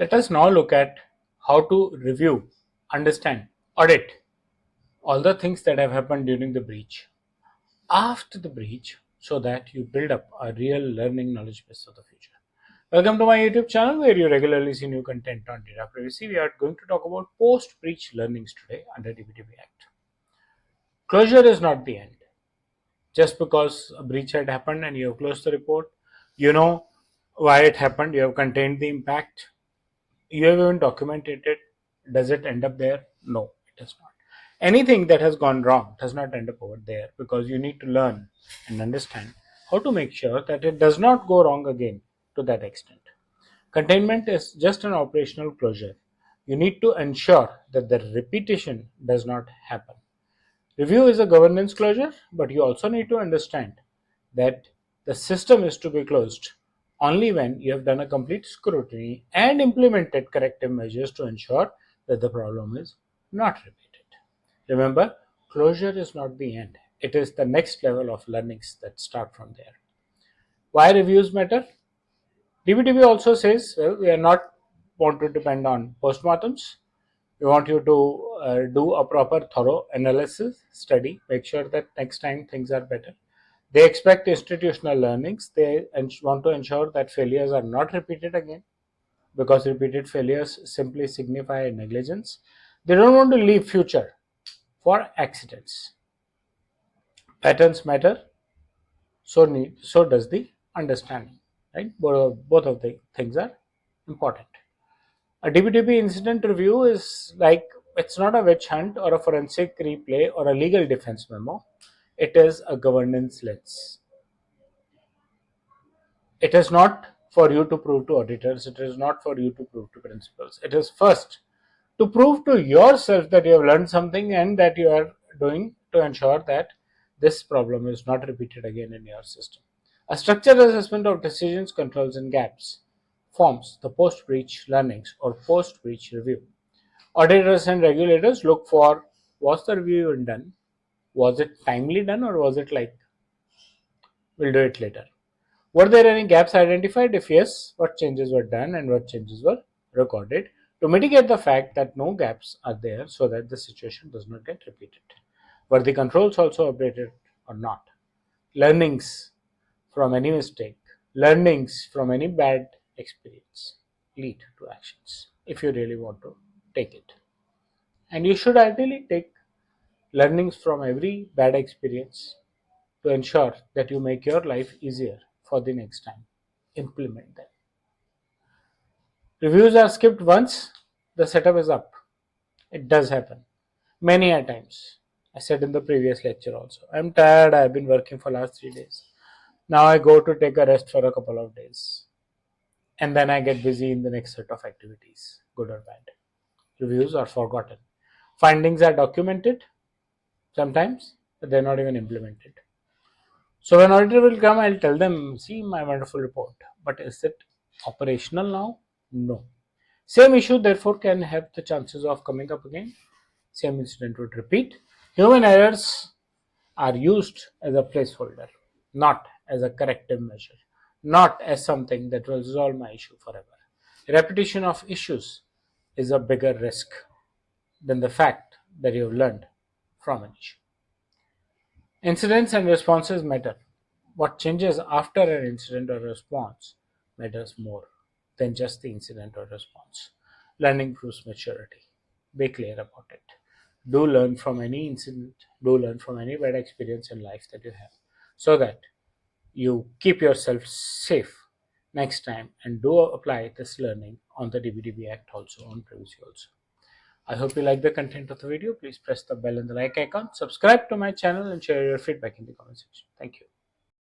Let us now look at how to review, understand, audit all the things that have happened during the breach, after the breach, so that you build up a real learning knowledge base for the future. Welcome to my YouTube channel where you regularly see new content on data privacy. We are going to talk about post-breach learnings today under DPDP Act. Closure is not the end. Just because a breach had happened and you have closed the report, you know why it happened, you have contained the impact, you have even documented it. Does it end up there? No, it does not. Anything that has gone wrong does not end up over there, because you need to learn and understand how to make sure that it does not go wrong again to that extent. Containment is just an operational closure. You need to ensure that the repetition does not happen. Review is a governance closure, but you also need to understand that the system is to be closed only when you have done a complete scrutiny and implemented corrective measures to ensure that the problem is not repeated. Remember, closure is not the end. It is the next level of learnings that start from there. Why reviews matter? DPDP also says, well, we are not want to depend on postmortems. We want you to do a proper thorough analysis study, make sure that next time things are better. They expect institutional learnings. They want to ensure that failures are not repeated again, because repeated failures simply signify negligence. They don't want to leave future for accidents. Patterns matter, so does the understanding. Right? Both of the things are important. A DPDP incident review is like, it's not a witch hunt or a forensic replay or a legal defense memo. It is a governance lens. It is not for you to prove to auditors. It is not for you to prove to principals. It is first to prove to yourself that you have learned something and that you are doing to ensure that this problem is not repeated again in your system. A structured assessment of decisions, controls, and gaps forms the post-breach learnings or post-breach review. Auditors and regulators look for, was the review even done? Was it timely done, or was it like, we'll do it later? Were there any gaps identified? If yes, what changes were done and what changes were recorded to mitigate the fact that no gaps are there, so that the situation does not get repeated? Were the controls also updated or not? Learnings from any mistake, learnings from any bad experience lead to actions if you really want to take it. And you should ideally take learnings from every bad experience to ensure that you make your life easier for the next time. Implement them. Reviews are skipped once the setup is up. It does happen many a times. I said in the previous lecture also, I'm tired, I've been working for last 3 days. Now I go to take a rest for a couple of days. And then I get busy in the next set of activities, good or bad. Reviews are forgotten. Findings are documented sometimes, but they're not even implemented. So when auditor will come, I'll tell them, see my wonderful report. But is it operational now? No. Same issue therefore can have the chances of coming up again. Same incident would repeat. Human errors are used as a placeholder, not as a corrective measure, not as something that will resolve my issue forever. Repetition of issues is a bigger risk than the fact that you have learned from an issue. Incidents and responses matter. What changes after an incident or response matters more than just the incident or response. Learning proves maturity. Be clear about it. Do learn from any incident, do learn from any bad experience in life that you have, so that you keep yourself safe next time, and do apply this learning on the DPDP Act also, on privacy also. I hope you like the content of the video. Please press the bell and the like icon, subscribe to my channel, and share your feedback in the comment section. Thank you.